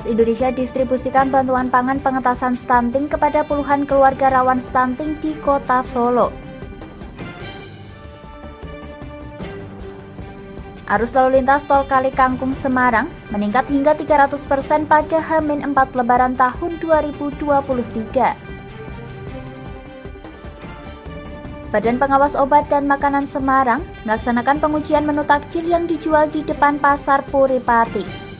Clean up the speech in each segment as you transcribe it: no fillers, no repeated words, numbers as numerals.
Pos Indonesia distribusikan bantuan pangan pengentasan stunting kepada puluhan keluarga rawan stunting di Kota Solo. Arus lalu lintas tol Kali Kangkung Semarang meningkat hingga 300% pada H-4 Lebaran tahun 2023. Badan Pengawas Obat dan Makanan Semarang melaksanakan pengujian menu takjil yang dijual di depan Pasar Puripati.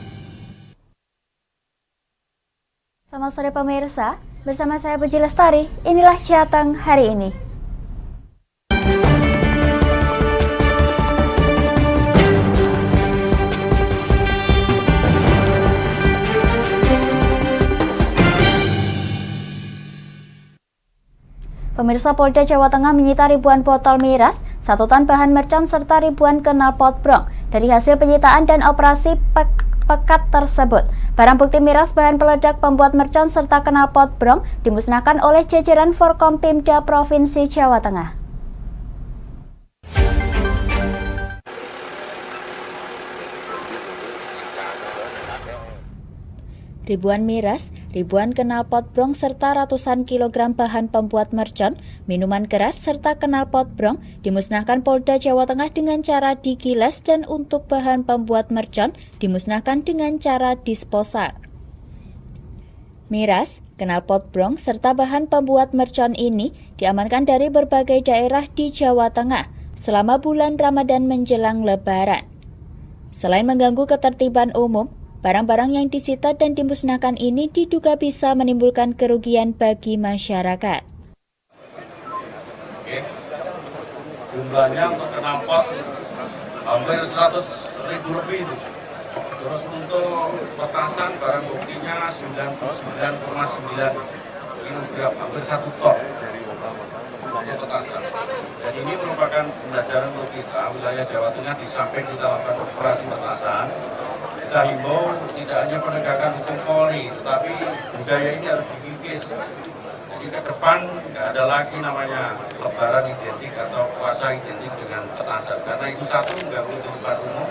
Selamat sore pemirsa, bersama saya Puji Lestari, inilah Jateng hari ini. Pemirsa, Polda Jawa Tengah menyita ribuan botol miras, 1 ton bahan mercon serta ribuan knalpot brong dari hasil penyitaan dan operasi pekat tersebut. Barang bukti miras, bahan peledak, pembuat mercon serta knalpot brong dimusnahkan oleh jajaran Forkompimda Provinsi Jawa Tengah. Ribuan miras, ribuan knalpot brong serta ratusan kilogram bahan pembuat mercon, minuman keras serta knalpot brong dimusnahkan Polda Jawa Tengah dengan cara digilas, dan untuk bahan pembuat mercon dimusnahkan dengan cara disposal. Miras, knalpot brong serta bahan pembuat mercon ini diamankan dari berbagai daerah di Jawa Tengah selama bulan Ramadan menjelang Lebaran. Selain mengganggu ketertiban umum, barang-barang yang disita dan dimusnahkan ini diduga bisa menimbulkan kerugian bagi masyarakat. Oke. Jumlahnya untuk knalpot hampir 100.000 lebih itu. Terus untuk petasan barang buktinya 99,9 kg, hampir 1 ton untuk petasan. Dan ini merupakan pembelajaran untuk kita, wilayah Jawa Tengah, di samping kita lakukan operasi petasan, kita himbau tidak hanya penegakan hukum Polri, tetapi budaya ini harus dikikis. Jadi ke depan nggak ada lagi namanya Lebaran identik atau puasa identik dengan petasan, karena itu satu mengganggu kehidupan umum,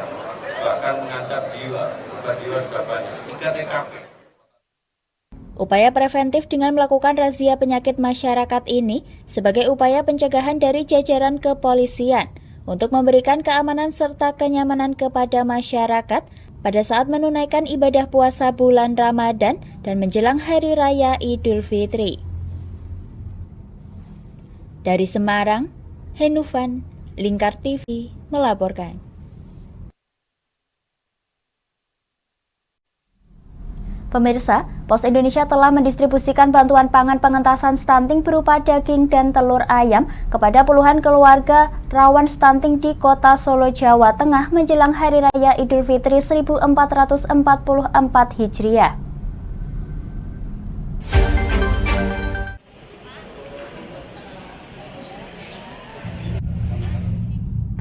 bahkan mengancam jiwa, korban jiwa juga banyak. 3 TKP. Upaya preventif dengan melakukan razia penyakit masyarakat ini sebagai upaya pencegahan dari jajaran kepolisian untuk memberikan keamanan serta kenyamanan kepada masyarakat pada saat menunaikan ibadah puasa bulan Ramadan dan menjelang Hari Raya Idul Fitri. Dari Semarang, Henufan, Lingkar TV melaporkan. Pemirsa, Pos Indonesia telah mendistribusikan bantuan pangan pengentasan stunting berupa daging dan telur ayam kepada puluhan keluarga rawan stunting di Kota Solo, Jawa Tengah menjelang Hari Raya Idul Fitri 1444 Hijriah.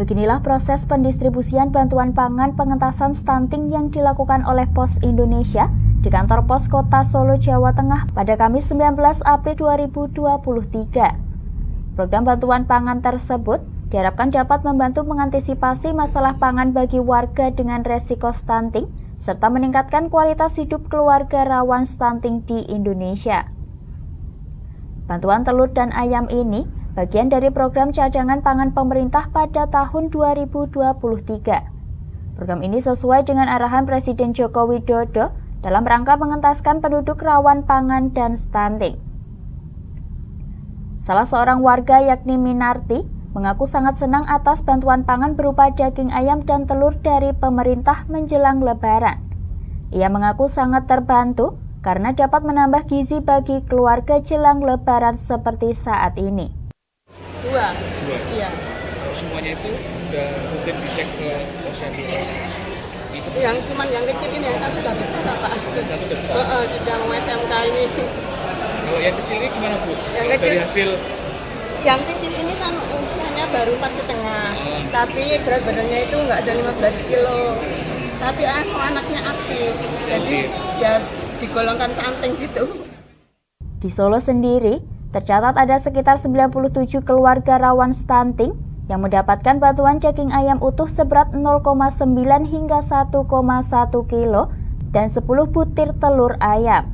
Beginilah proses pendistribusian bantuan pangan pengentasan stunting yang dilakukan oleh Pos Indonesia di kantor pos Kota Solo, Jawa Tengah pada Kamis 19 April 2023. Program bantuan pangan tersebut diharapkan dapat membantu mengantisipasi masalah pangan bagi warga dengan resiko stunting serta meningkatkan kualitas hidup keluarga rawan stunting di Indonesia. Bantuan telur dan ayam ini bagian dari program cadangan pangan pemerintah pada tahun 2023. Program ini sesuai dengan arahan Presiden Joko Widodo dalam rangka mengentaskan penduduk rawan pangan dan stunting. Salah seorang warga yakni Minarti mengaku sangat senang atas bantuan pangan berupa daging ayam dan telur dari pemerintah menjelang Lebaran. Ia mengaku sangat terbantu karena dapat menambah gizi bagi keluarga jelang Lebaran seperti saat ini. Dua. Iya. Semuanya itu udah rutin dicek ke posyandu. Yang cuman yang kecil ini, yang satu udah besar, Pak. Dan satu udah besar. Sudah mau SMK ini. Kalau yang kecil ini gimana, Bu? Yang kecil, dari hasil yang kecil ini kan usianya baru 4,5. Tapi berat badannya itu nggak ada 15 kilo. Tapi anaknya aktif. Jadi ya digolongkan stunting gitu. Di Solo sendiri, tercatat ada sekitar 97 keluarga rawan stunting yang mendapatkan bantuan daging ayam utuh seberat 0,9 hingga 1,1 kilo dan 10 butir telur ayam.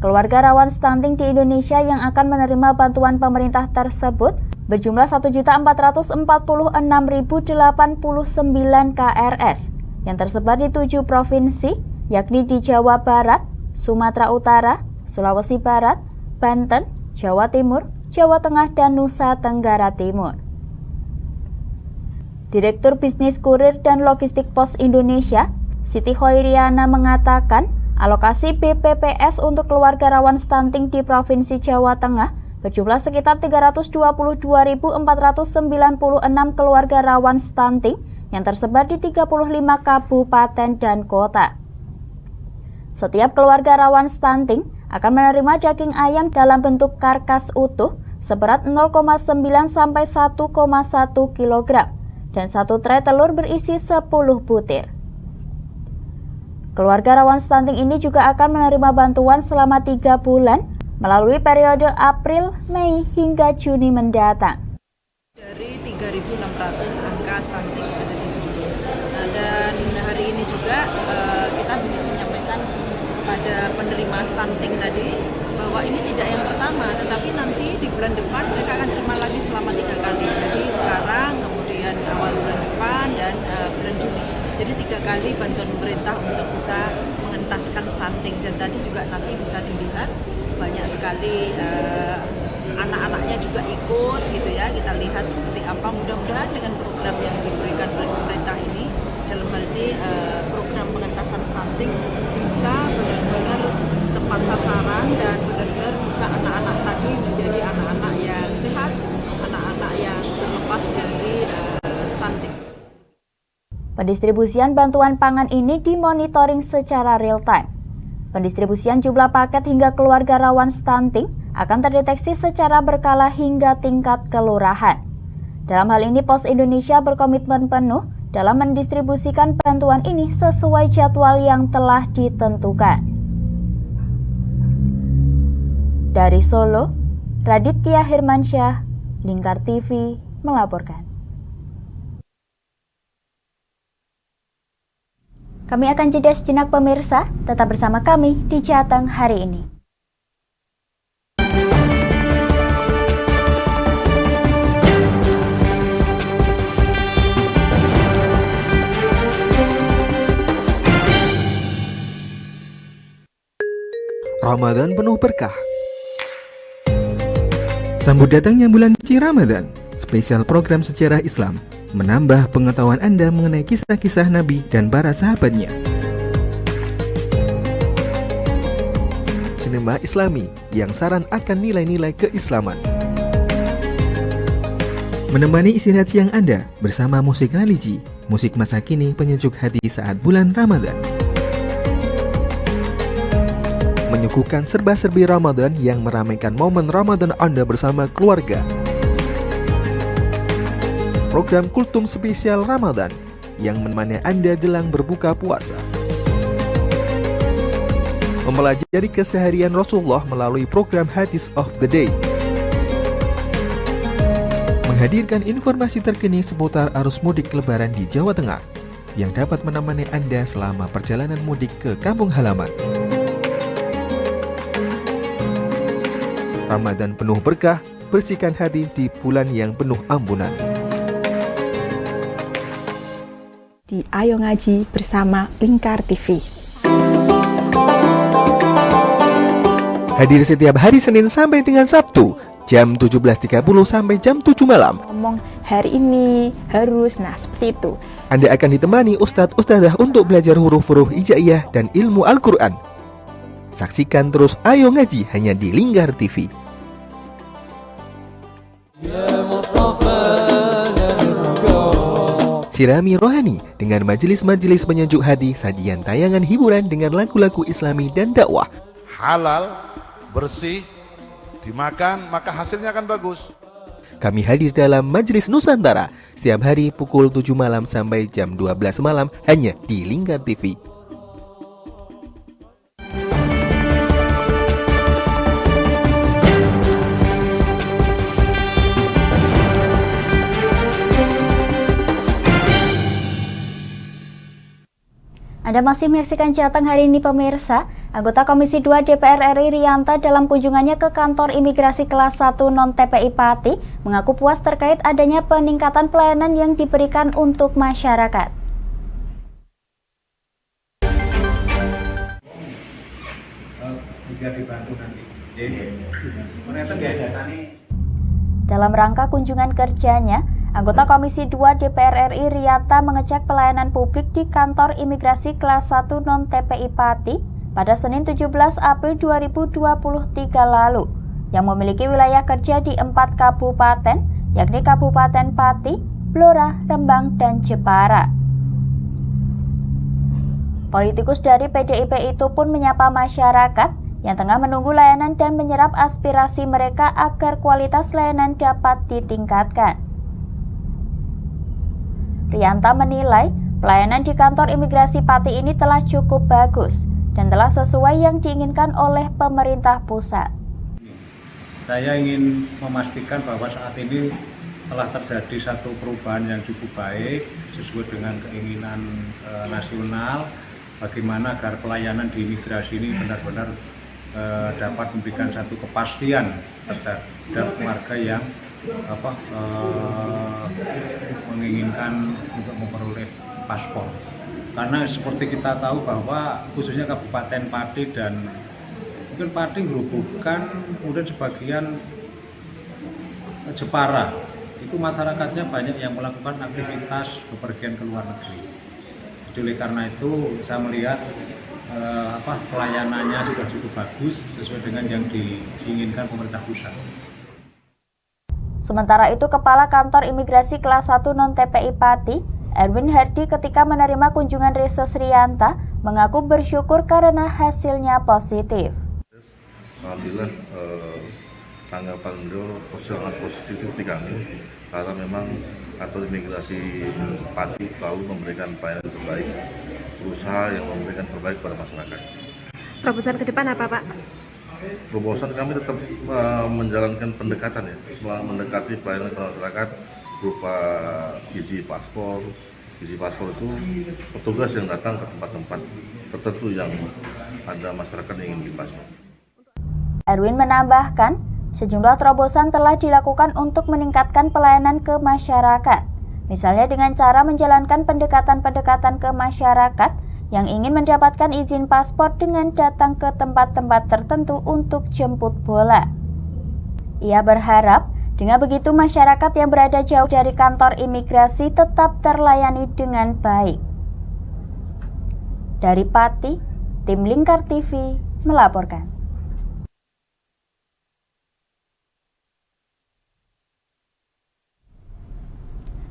Keluarga rawan stunting di Indonesia yang akan menerima bantuan pemerintah tersebut berjumlah 1.446.089 KRS yang tersebar di 7 provinsi, yakni di Jawa Barat, Sumatera Utara, Sulawesi Barat, Banten, Jawa Timur, Jawa Tengah, dan Nusa Tenggara Timur. Direktur Bisnis Kurir dan Logistik Pos Indonesia, Siti Khoiriana mengatakan, alokasi BPPS untuk keluarga rawan stunting di Provinsi Jawa Tengah berjumlah sekitar 322.496 keluarga rawan stunting yang tersebar di 35 kabupaten dan kota. Setiap keluarga rawan stunting akan menerima daging ayam dalam bentuk karkas utuh seberat 0,9 sampai 1,1 kg dan 1 tray telur berisi 10 butir. Keluarga rawan stunting ini juga akan menerima bantuan selama 3 bulan melalui periode April, Mei, hingga Juni mendatang. Dari 3.600 angka stunting yang ada di sini. Nah, dan hari ini juga kita menyampaikan pada penerima stunting tadi bahwa ini tidak yang pertama, tetapi nanti di bulan depan mereka akan terima lagi selama 3 kali. Jadi sekarang, kemudian awal bulan depan, dan bulan Juni. Jadi 3 kali bantuan pemerintah untuk bisa mengentaskan stunting. Dan tadi juga nanti bisa dilihat banyak sekali anak-anaknya juga ikut gitu ya. Kita lihat seperti apa, mudah-mudahan dengan program yang diberikan oleh pemerintah ini dalam hal ini program pengentasan stunting bisa benar-benar tepat sasaran dan benar-benar bisa anak-anak tadi menjadi anak-anak yang sehat, anak-anak yang terlepas dari stunting. Pendistribusian bantuan pangan ini dimonitoring secara real time. Pendistribusian jumlah paket hingga keluarga rawan stunting akan terdeteksi secara berkala hingga tingkat kelurahan. Dalam hal ini, Pos Indonesia berkomitmen penuh dalam mendistribusikan bantuan ini sesuai jadwal yang telah ditentukan. Dari Solo, Raditya Hirmansyah, Lingkar TV melaporkan. Kami akan jeda sejenak pemirsa, tetap bersama kami di Jateng hari ini. Ramadan penuh berkah. Sambut datangnya bulan suci Ramadan, spesial program sejarah Islam, menambah pengetahuan Anda mengenai kisah-kisah Nabi dan para sahabatnya. Sinema Islami yang saran akan nilai-nilai keislaman. Menemani istirahat siang Anda bersama musik religi, musik masa kini penyejuk hati saat bulan Ramadan. Menyuguhkan serba-serbi Ramadan yang meramaikan momen Ramadan Anda bersama keluarga. Program Kultum Spesial Ramadan yang menemani Anda jelang berbuka puasa. Mempelajari keseharian Rasulullah melalui program Hadis of the Day. Menghadirkan informasi terkini seputar arus mudik Lebaran di Jawa Tengah yang dapat menemani Anda selama perjalanan mudik ke kampung halaman. Ramadan penuh berkah, bersihkan hati di bulan yang penuh ampunan. Di Ayo Ngaji bersama Lingkar TV. Hadir setiap hari Senin sampai dengan Sabtu, jam 17.30 sampai jam 7 malam. Ngomong hari ini harus, seperti itu. Anda akan ditemani Ustadz-Ustadzah untuk belajar huruf-huruf hijaiyah dan ilmu Al-Quran. Saksikan terus Ayo Ngaji hanya di Lingkar TV. Sirami rohani dengan majelis-majelis penyejuk hati, sajian tayangan hiburan dengan lagu-lagu Islami dan dakwah. Halal, bersih, dimakan maka hasilnya akan bagus. Kami hadir dalam Majelis Nusantara setiap hari pukul 7 malam sampai jam 12 malam hanya di Lingkar TV. Anda masih menyaksikan Jateng hari ini pemirsa. Anggota Komisi 2 DPR RI Rianta dalam kunjungannya ke kantor imigrasi kelas 1 non-TPI Pati mengaku puas terkait adanya peningkatan pelayanan yang diberikan untuk masyarakat. Dalam rangka kunjungan kerjanya, anggota Komisi 2 DPR RI Rianta mengecek pelayanan publik di kantor imigrasi kelas 1 non-TPI Pati pada Senin 17 April 2023 lalu, yang memiliki wilayah kerja di 4 kabupaten, yakni Kabupaten Pati, Blora, Rembang, dan Jepara. Politikus dari PDIP itu pun menyapa masyarakat yang tengah menunggu layanan dan menyerap aspirasi mereka agar kualitas layanan dapat ditingkatkan. Rianta menilai pelayanan di kantor imigrasi Pati ini telah cukup bagus dan telah sesuai yang diinginkan oleh pemerintah pusat. Saya ingin memastikan bahwa saat ini telah terjadi satu perubahan yang cukup baik sesuai dengan keinginan nasional, bagaimana agar pelayanan di imigrasi ini benar-benar dapat memberikan satu kepastian terhadap warga yang menginginkan untuk memperoleh paspor. Karena seperti kita tahu bahwa khususnya Kabupaten Pati dan mungkin Pati Gerobokan, kemudian sebagian Jepara, itu masyarakatnya banyak yang melakukan aktivitas bepergian ke luar negeri. Jadi oleh karena itu saya melihat pelayanannya sudah cukup bagus sesuai dengan yang diinginkan pemerintah pusat. Sementara itu, Kepala Kantor Imigrasi Kelas 1 Non-TPI Pati, Erwin Hardi, ketika menerima kunjungan Rises Rianta, mengaku bersyukur karena hasilnya positif. Alhamdulillah tanggapan beliau sangat positif di kami, karena memang kantor imigrasi Pati selalu memberikan pelayanan terbaik, berusaha yang memberikan terbaik pada masyarakat. Terobosan ke depan apa, Pak? Terobosan kami tetap menjalankan pendekatan ya, mendekati pelayanan ke masyarakat berupa isi paspor. Isi paspor itu petugas yang datang ke tempat-tempat tertentu yang ada masyarakat yang ingin paspor. Erwin menambahkan, sejumlah terobosan telah dilakukan untuk meningkatkan pelayanan ke masyarakat. Misalnya dengan cara menjalankan pendekatan-pendekatan ke masyarakat yang ingin mendapatkan izin paspor dengan datang ke tempat-tempat tertentu untuk jemput bola. Ia berharap dengan begitu masyarakat yang berada jauh dari kantor imigrasi tetap terlayani dengan baik. Dari Pati, tim Lingkar TV melaporkan.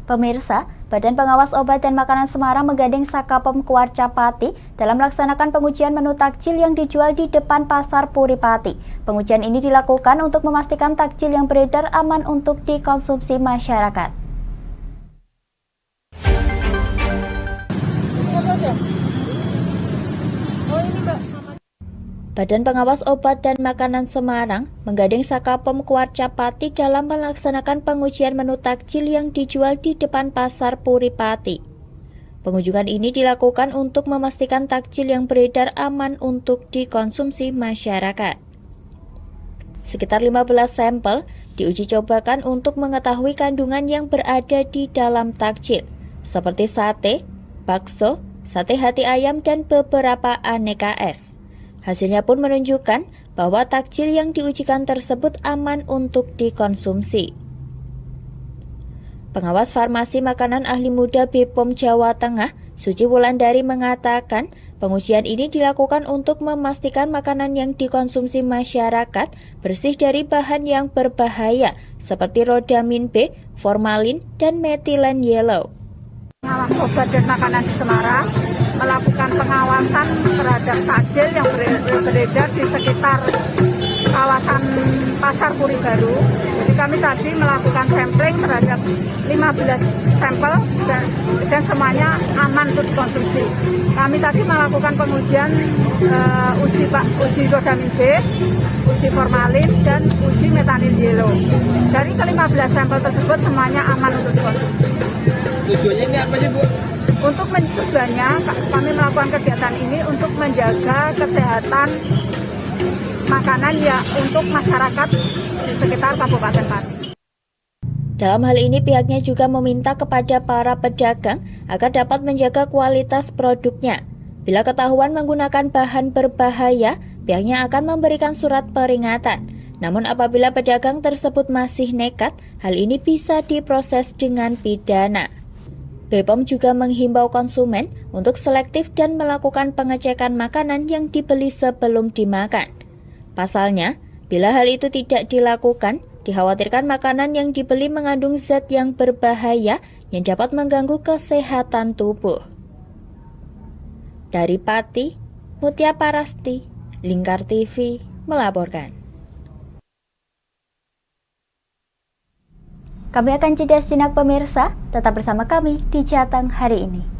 Pemirsa, Badan Pengawas Obat dan Makanan Semarang menggandeng Sakapom Kuarca Pati dalam melaksanakan pengujian menu takjil yang dijual di depan Pasar Puri Pati. Pengujian ini dilakukan untuk memastikan takjil yang beredar aman untuk dikonsumsi masyarakat. Badan Pengawas Obat dan Makanan Semarang menggandeng Sakapom Kuarca Pati dalam melaksanakan pengujian menu takjil yang dijual di depan Pasar Puri Pati. Pengunjungan ini dilakukan untuk memastikan takjil yang beredar aman untuk dikonsumsi masyarakat. Sekitar 15 sampel diuji cobakan untuk mengetahui kandungan yang berada di dalam takjil, seperti sate, bakso, sate hati ayam, dan beberapa aneka es. Hasilnya pun menunjukkan bahwa takjil yang diujikan tersebut aman untuk dikonsumsi. Pengawas Farmasi Makanan Ahli Muda BPOM Jawa Tengah, Suci Wulandari mengatakan, pengujian ini dilakukan untuk memastikan makanan yang dikonsumsi masyarakat bersih dari bahan yang berbahaya seperti rodamin B, formalin, dan metilen yellow. Pengawas Obat dan Makanan di Semarang melakukan pengawasan terhadap takjil yang beredar di sekitar kawasan Pasar Puri Baru. Jadi kami tadi melakukan sampling terhadap 15 sampel dan semuanya aman untuk dikonsumsi. Kami tadi melakukan pengujian uji rodamin B, uji formalin, dan uji metanil yellow. Dari ke-15 sampel tersebut semuanya aman untuk dikonsumsi. Tujuannya ini apa sih, Bu? Tujuannya kami melakukan kegiatan ini untuk menjaga kesehatan makanan ya untuk masyarakat di sekitar Kabupaten Pati. Dalam hal ini pihaknya juga meminta kepada para pedagang agar dapat menjaga kualitas produknya. Bila ketahuan menggunakan bahan berbahaya, pihaknya akan memberikan surat peringatan. Namun apabila pedagang tersebut masih nekat, hal ini bisa diproses dengan pidana. BPOM juga menghimbau konsumen untuk selektif dan melakukan pengecekan makanan yang dibeli sebelum dimakan. Pasalnya, bila hal itu tidak dilakukan, dikhawatirkan makanan yang dibeli mengandung zat yang berbahaya yang dapat mengganggu kesehatan tubuh. Dari Pati, Mutia Parasti, Lingkar TV melaporkan. Kami akan jeda sejenak pemirsa, tetap bersama kami di Jateng hari ini.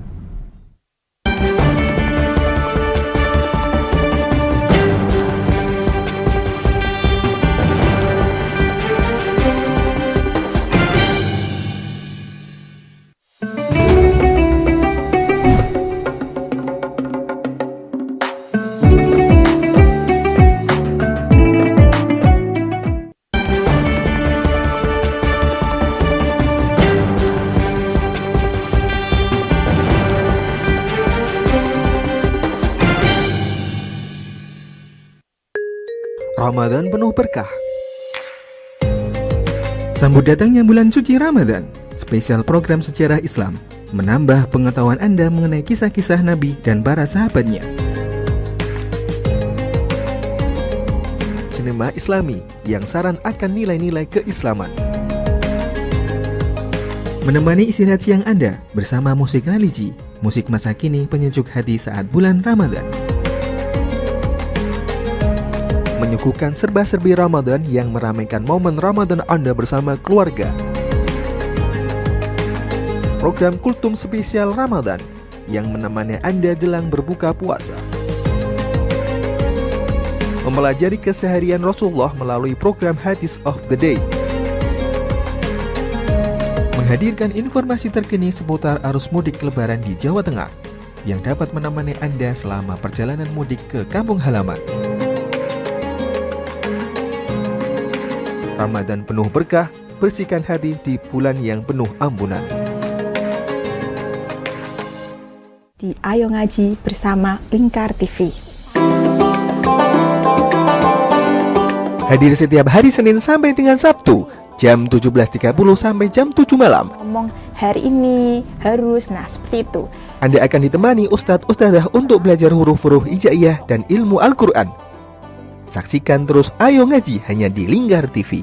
Ramadan penuh berkah. Sambut datangnya bulan suci Ramadan, spesial program sejarah Islam, menambah pengetahuan Anda mengenai kisah-kisah Nabi dan para sahabatnya. Sinema Islami yang saran akan nilai-nilai keislaman. Menemani istirahat siang Anda bersama musik religi, musik masa kini penyejuk hati saat bulan Ramadan. Menyuguhkan serba-serbi Ramadan yang meramaikan momen Ramadan Anda bersama keluarga. Program Kultum Spesial Ramadan yang menemani Anda jelang berbuka puasa. Mempelajari keseharian Rasulullah melalui program Hadis of the Day. Menghadirkan informasi terkini seputar arus mudik Lebaran di Jawa Tengah yang dapat menemani Anda selama perjalanan mudik ke kampung halaman. Ramadan penuh berkah, bersihkan hati di bulan yang penuh ampunan. Di Ayo Ngaji bersama Lingkar TV. Hadir setiap hari Senin sampai dengan Sabtu, jam 17.30 sampai jam 7 malam. Ngomong hari ini harus, seperti itu. Anda akan ditemani Ustadz-Ustadzah untuk belajar huruf-huruf hijaiyah dan ilmu Al-Quran. Saksikan terus Ayo Ngaji hanya di Lingkar TV.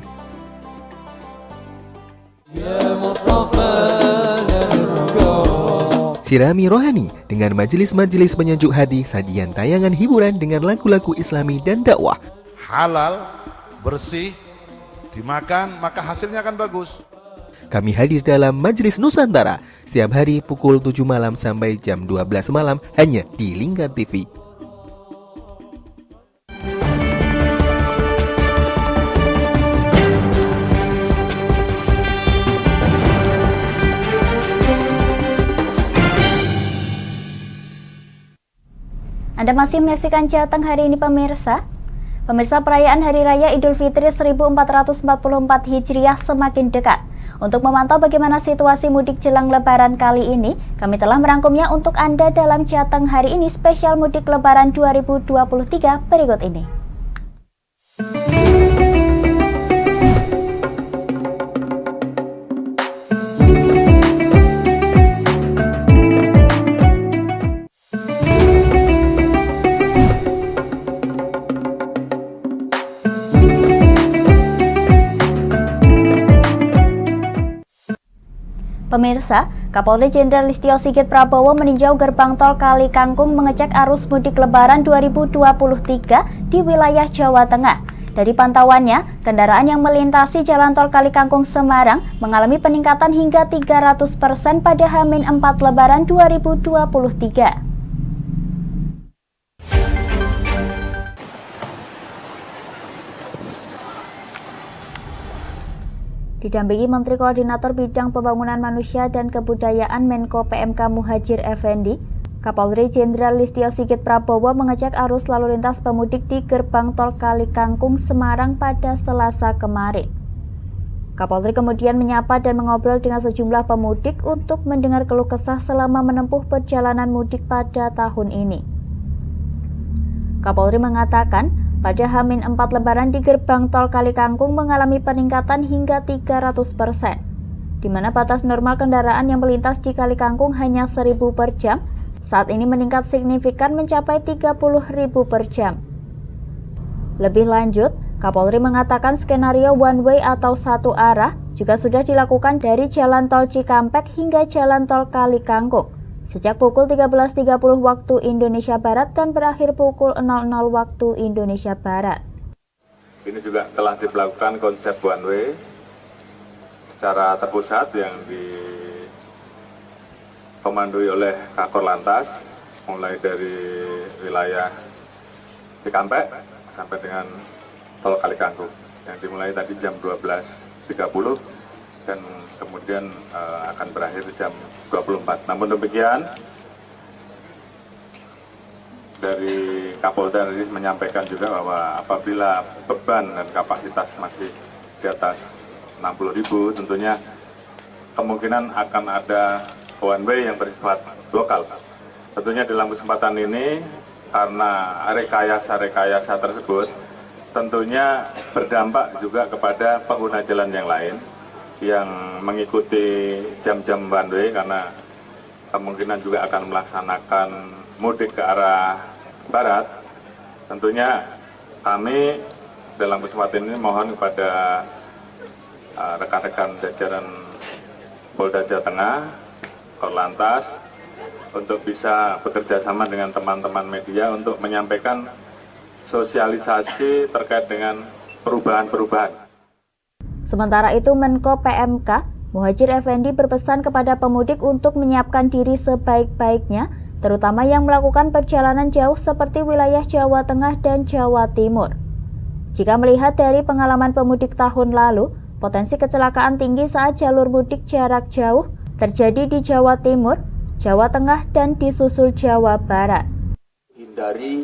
Sirami rohani dengan majelis-majelis penyejuk hati, sajian tayangan hiburan dengan lagu-lagu Islami dan dakwah. Halal, bersih, dimakan maka hasilnya akan bagus. Kami hadir dalam Majelis Nusantara setiap hari pukul 7 malam sampai jam 12 malam hanya di Lingkar TV. Anda masih menyaksikan Jateng hari ini pemirsa. Pemirsa, perayaan Hari Raya Idul Fitri 1444 Hijriah semakin dekat. Untuk memantau bagaimana situasi mudik jelang Lebaran kali ini, kami telah merangkumnya untuk Anda dalam Jateng hari ini spesial mudik Lebaran 2023 berikut ini. Pemirsa, Kapolri Jenderal Listio Sigit Prabowo meninjau gerbang tol Kali Kangkung mengecek arus mudik Lebaran 2023 di wilayah Jawa Tengah. Dari pantauannya, kendaraan yang melintasi jalan tol Kali Kangkung Semarang mengalami peningkatan hingga 300% pada H-4 Lebaran 2023. Didampingi Menteri Koordinator Bidang Pembangunan Manusia dan Kebudayaan Menko PMK Muhadjir Effendi, Kapolri Jenderal Listio Sigit Prabowo mengecek arus lalu lintas pemudik di gerbang tol Kali Kangkung, Semarang pada Selasa kemarin. Kapolri kemudian menyapa dan mengobrol dengan sejumlah pemudik untuk mendengar keluh kesah selama menempuh perjalanan mudik pada tahun ini. Kapolri mengatakan, pada H-4 Lebaran di gerbang tol Kali Kangkung mengalami peningkatan hingga 300%, di mana batas normal kendaraan yang melintas di Kali Kangkung hanya 1.000 per jam, saat ini meningkat signifikan mencapai 30.000 per jam. Lebih lanjut, Kapolri mengatakan skenario one way atau satu arah juga sudah dilakukan dari Jalan Tol Cikampek hingga Jalan Tol Kali Kangkung sejak pukul 13.30 waktu Indonesia Barat dan berakhir pukul 00 waktu Indonesia Barat. Ini juga telah dilakukan konsep one way secara terpusat yang dikomandoi oleh Kakor Lantas mulai dari wilayah Cikampek sampai dengan Tol Kali Kangkung yang dimulai tadi jam 12.30 dan kemudian akan berakhir di jam 24. Namun demikian, dari Kapolda tadi menyampaikan juga bahwa apabila beban dan kapasitas masih di atas 60.000, tentunya kemungkinan akan ada one way yang bersifat lokal. Tentunya dalam kesempatan ini, karena rekayasa tersebut, tentunya berdampak juga kepada pengguna jalan yang lain yang mengikuti jam-jam one way karena kemungkinan juga akan melaksanakan mudik ke arah barat. Tentunya kami dalam kesempatan ini mohon kepada rekan-rekan jajaran Polda Jawa Tengah, Korlantas, untuk bisa bekerja sama dengan teman-teman media untuk menyampaikan sosialisasi terkait dengan perubahan-perubahan. Sementara itu, Menko PMK Muhadjir Effendi berpesan kepada pemudik untuk menyiapkan diri sebaik-baiknya, terutama yang melakukan perjalanan jauh seperti wilayah Jawa Tengah dan Jawa Timur. Jika melihat dari pengalaman pemudik tahun lalu, potensi kecelakaan tinggi saat jalur mudik jarak jauh terjadi di Jawa Timur, Jawa Tengah, dan disusul Jawa Barat. Hindari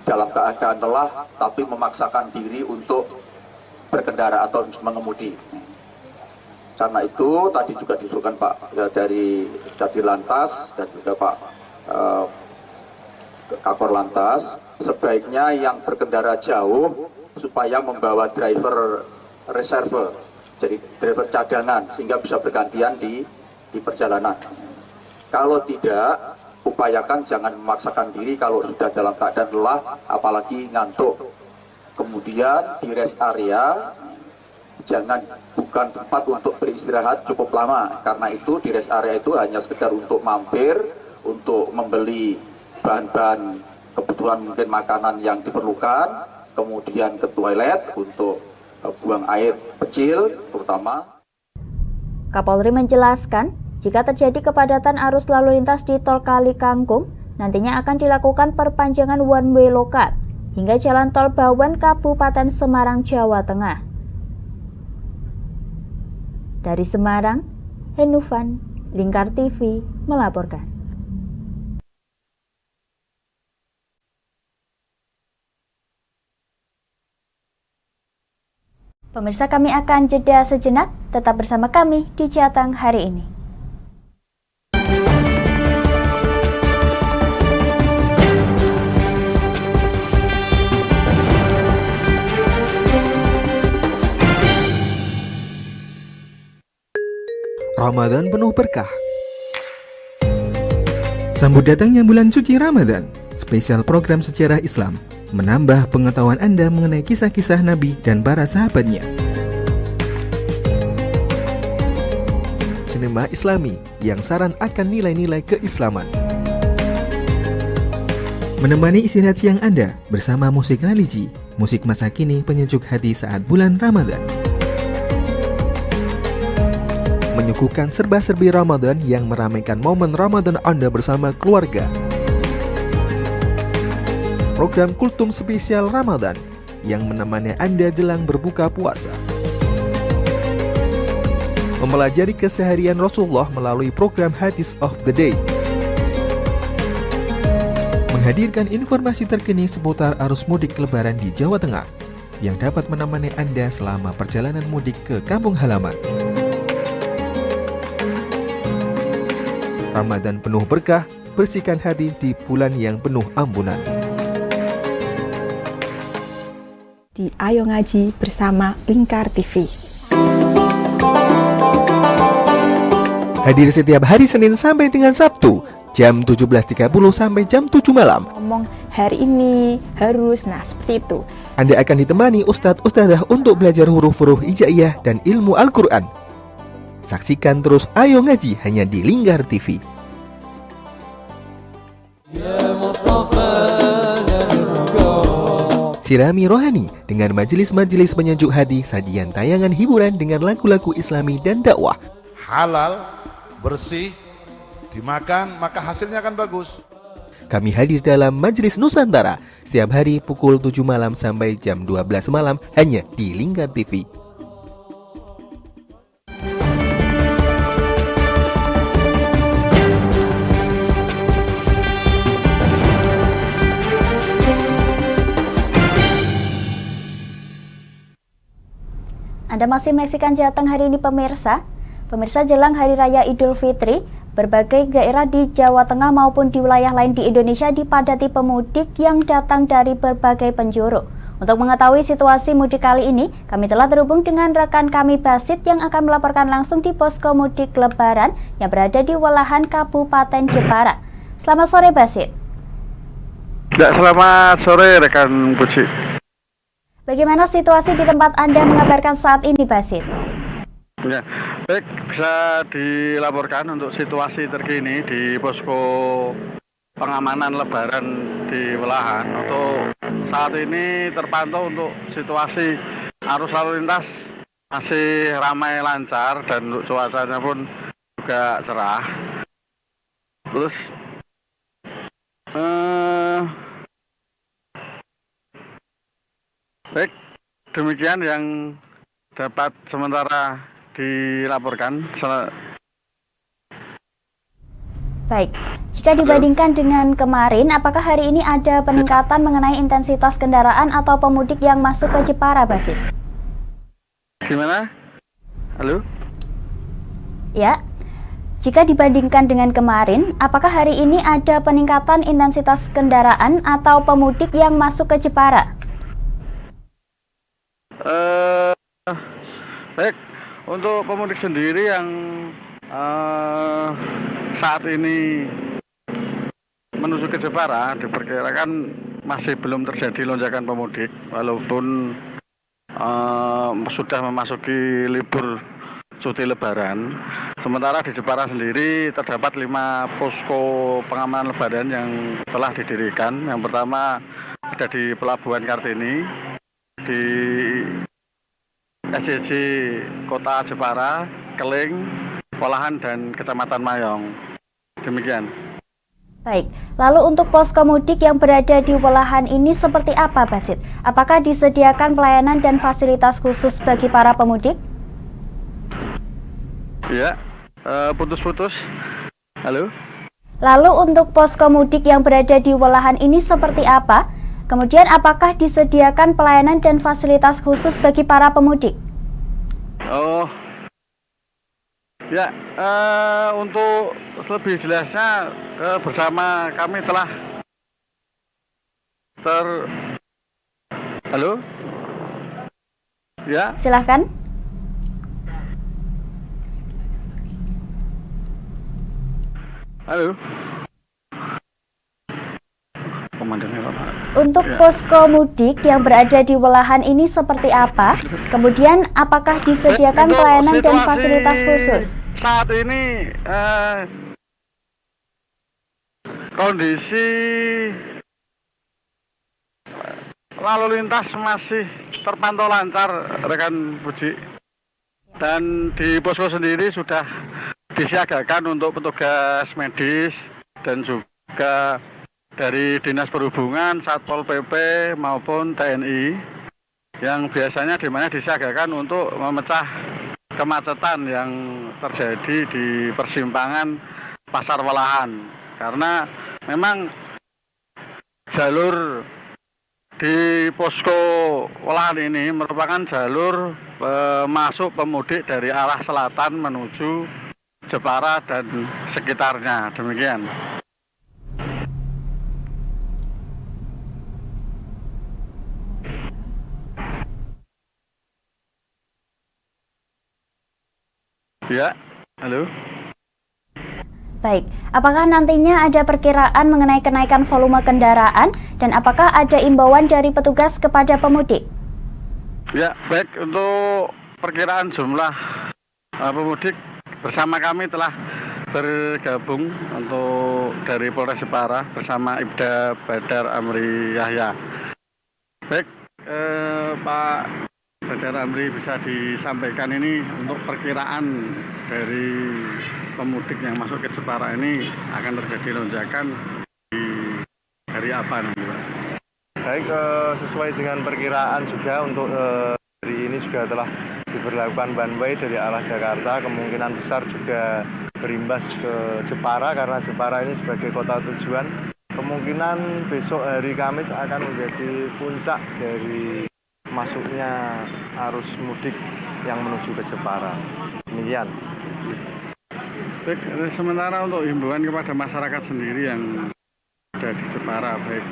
dalam keadaan lelah, tapi memaksakan diri untuk berkendara atau mengemudi. Karena itu tadi juga disuruhkan Pak dari Lantas dan juga Pak Kakor Lantas, sebaiknya yang berkendara jauh supaya membawa driver reserve, jadi driver cadangan, sehingga bisa bergantian di perjalanan. Kalau tidak, upayakan jangan memaksakan diri kalau sudah dalam keadaan lelah, apalagi ngantuk. Kemudian di rest area, bukan tempat untuk beristirahat cukup lama. Karena itu di rest area itu hanya sekedar untuk mampir, untuk membeli bahan-bahan kebutuhan mungkin makanan yang diperlukan, kemudian ke toilet untuk buang air kecil terutama. Kapolri menjelaskan, jika terjadi kepadatan arus lalu lintas di Tol Kali Kangkung, nantinya akan dilakukan perpanjangan one way lokal hingga Jalan Tol Bawen, Kabupaten Semarang, Jawa Tengah. Dari Semarang, Henufan, Lingkar TV melaporkan. Pemirsa, kami akan jeda sejenak, tetap bersama kami di Jateng hari ini. Ramadan penuh berkah. Sambut datangnya bulan suci Ramadan, spesial program sejarah Islam, menambah pengetahuan Anda mengenai kisah-kisah Nabi dan para sahabatnya. Sinema Islami yang saran akan nilai-nilai keislaman. Menemani istirahat siang Anda bersama musik religi, musik masa kini penyejuk hati saat bulan Ramadan. Menyuguhkan serba-serbi Ramadan yang meramaikan momen Ramadan Anda bersama keluarga. Program Kultum Spesial Ramadan yang menemani Anda jelang berbuka puasa. mempelajari keseharian Rasulullah melalui program Hadis of the Day. Menghadirkan informasi terkini seputar arus mudik Lebaran di Jawa Tengah yang dapat menemani Anda selama perjalanan mudik ke kampung halaman. Ramadan penuh berkah, bersihkan hati di bulan yang penuh ampunan. Di Ayo Ngaji bersama Lingkar TV. Hadir setiap hari Senin sampai dengan Sabtu, jam 17.30 sampai jam 7 malam. Ngomong hari ini harus, seperti itu. Anda akan ditemani Ustadz-Ustadzah untuk belajar huruf-huruf hijaiyah dan ilmu Al-Quran. Saksikan terus Ayo Ngaji hanya di Lingkar TV. Sirami rohani dengan majelis-majelis penyejuk hati, sajian tayangan hiburan dengan lagu-lagu Islami dan dakwah. Halal, bersih, dimakan maka hasilnya akan bagus. Kami hadir dalam Majelis Nusantara setiap hari pukul 7 malam sampai jam 12 malam hanya di Lingkar TV. Anda masih menyaksikan Jateng hari ini pemirsa. Pemirsa, jelang Hari Raya Idul Fitri, berbagai daerah di Jawa Tengah maupun di wilayah lain di Indonesia dipadati pemudik yang datang dari berbagai penjuru. Untuk mengetahui situasi mudik kali ini, kami telah terhubung dengan rekan kami Basit yang akan melaporkan langsung di posko mudik Lebaran yang berada di Welahan Kabupaten Jepara. Selamat sore, Basit. Ya, selamat sore rekan Puji. Bagaimana situasi di tempat Anda mengabarkan saat ini, Basit? Ya, baik, bisa dilaporkan untuk situasi terkini di posko pengamanan Lebaran di Welahan. Untuk saat ini terpantau untuk situasi arus lalu lintas masih ramai lancar dan untuk cuacanya pun juga cerah. Terus baik, demikian yang dapat sementara dilaporkan. Baik, jika dibandingkan dengan kemarin, apakah hari ini ada peningkatan mengenai intensitas kendaraan atau pemudik yang masuk ke Jepara, Basit? Gimana? Halo? Ya, jika dibandingkan dengan kemarin, apakah hari ini ada peningkatan intensitas kendaraan atau pemudik yang masuk ke Jepara? Baik, untuk pemudik sendiri yang saat ini menuju ke Jepara diperkirakan masih belum terjadi lonjakan pemudik, walaupun sudah memasuki libur cuti Lebaran. Sementara di Jepara sendiri terdapat 5 posko pengamanan Lebaran yang telah didirikan. Yang pertama ada di Pelabuhan Kartini, di SCJ Kota Jepara, Keling, Welahan, dan Kecamatan Mayong. Demikian. Baik, lalu untuk posko mudik yang berada di Welahan ini seperti apa, Basit? Apakah disediakan pelayanan dan fasilitas khusus bagi para pemudik? Ya, putus-putus. Halo? Lalu untuk posko mudik yang berada di Welahan ini seperti apa? Kemudian apakah disediakan pelayanan dan fasilitas khusus bagi para pemudik? Oh, ya, untuk lebih jelasnya bersama kami telah Halo? Ya? Silahkan. Halo? Untuk posko mudik yang berada di Welahan ini seperti apa? Kemudian apakah disediakan pelayanan dan fasilitas khusus? Saat ini kondisi lalu lintas masih terpantau lancar, rekan Puji. Dan di posko sendiri sudah disiagakan untuk petugas medis dan juga dari Dinas Perhubungan, Satpol PP maupun TNI yang biasanya di mana disiagakan untuk memecah kemacetan yang terjadi di persimpangan Pasar Walahan, karena memang jalur di posko Walahan ini merupakan jalur masuk pemudik dari arah selatan menuju Jepara dan sekitarnya. Demikian. Ya, halo. Baik, apakah nantinya ada perkiraan mengenai kenaikan volume kendaraan dan apakah ada imbauan dari petugas kepada pemudik? Ya, baik, untuk perkiraan jumlah pemudik bersama kami telah bergabung untuk dari Polres Jepara bersama Ibda Badar Amri Yahya. Baik, Pak Badar Amri, bisa disampaikan ini untuk perkiraan dari pemudik yang masuk ke Jepara ini akan terjadi lonjakan di hari apa nanti, Pak? Baik, sesuai dengan perkiraan juga untuk hari ini juga telah diberlakukan one way dari arah Jakarta, kemungkinan besar juga berimbas ke Jepara karena Jepara ini sebagai kota tujuan. Kemungkinan besok hari Kamis akan menjadi puncak dari masuknya arus mudik yang menuju ke Jepara. Demikian. Baik, sementara untuk himbauan kepada masyarakat sendiri yang ada di Jepara, baik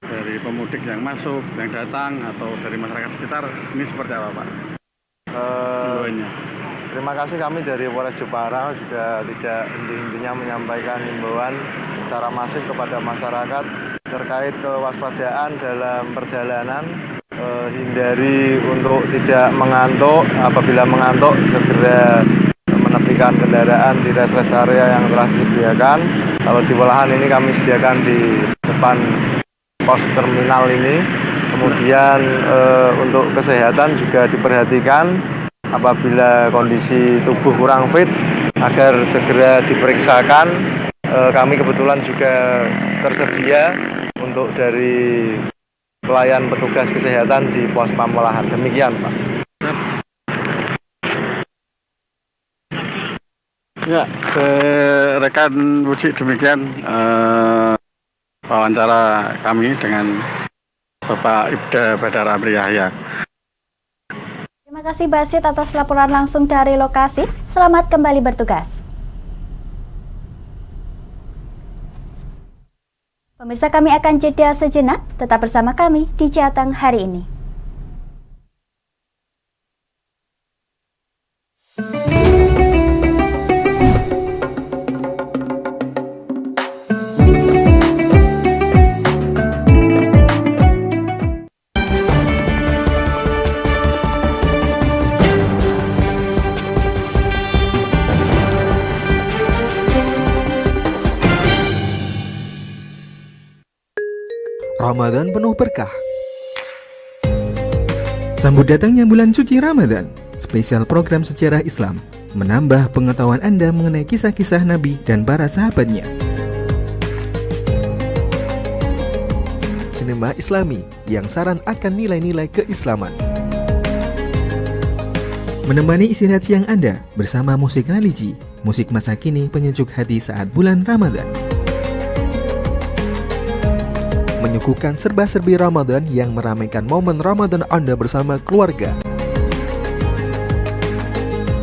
dari pemudik yang masuk, yang datang, atau dari masyarakat sekitar, ini seperti apa, Pak? Himbauannya. Terima kasih, kami dari Polres Jepara juga tidak henti-hentinya menyampaikan himbauan secara masif kepada masyarakat terkait kewaspadaan dalam perjalanan, hindari untuk tidak mengantuk, apabila mengantuk segera menepikan kendaraan di rest area yang telah disediakan. Kalau di Walahan ini kami sediakan di depan pos terminal ini. Kemudian untuk kesehatan juga diperhatikan apabila kondisi tubuh kurang fit agar segera diperiksakan. Kami kebetulan juga tersedia untuk dari pelayan petugas kesehatan di pos PAM Walahan. Demikian, Pak. Ya, rekan Budi, demikian wawancara kami dengan Bapak Ibda Badar Amri Yahya. Terima kasih Basit atas laporan langsung dari lokasi. Selamat kembali bertugas. Pemirsa, kami akan jeda sejenak. Tetap bersama kami di Jateng hari ini. Ramadan penuh berkah. Sambut datangnya bulan suci Ramadan. Spesial program sejarah Islam menambah pengetahuan Anda mengenai kisah-kisah Nabi dan para sahabatnya. Sinema Islami yang saran akan nilai-nilai keislaman. Menemani istirahat siang Anda bersama musik religi, musik masa kini penyejuk hati saat bulan Ramadan. Menyuguhkan serba-serbi Ramadan yang meramaikan momen Ramadan Anda bersama keluarga.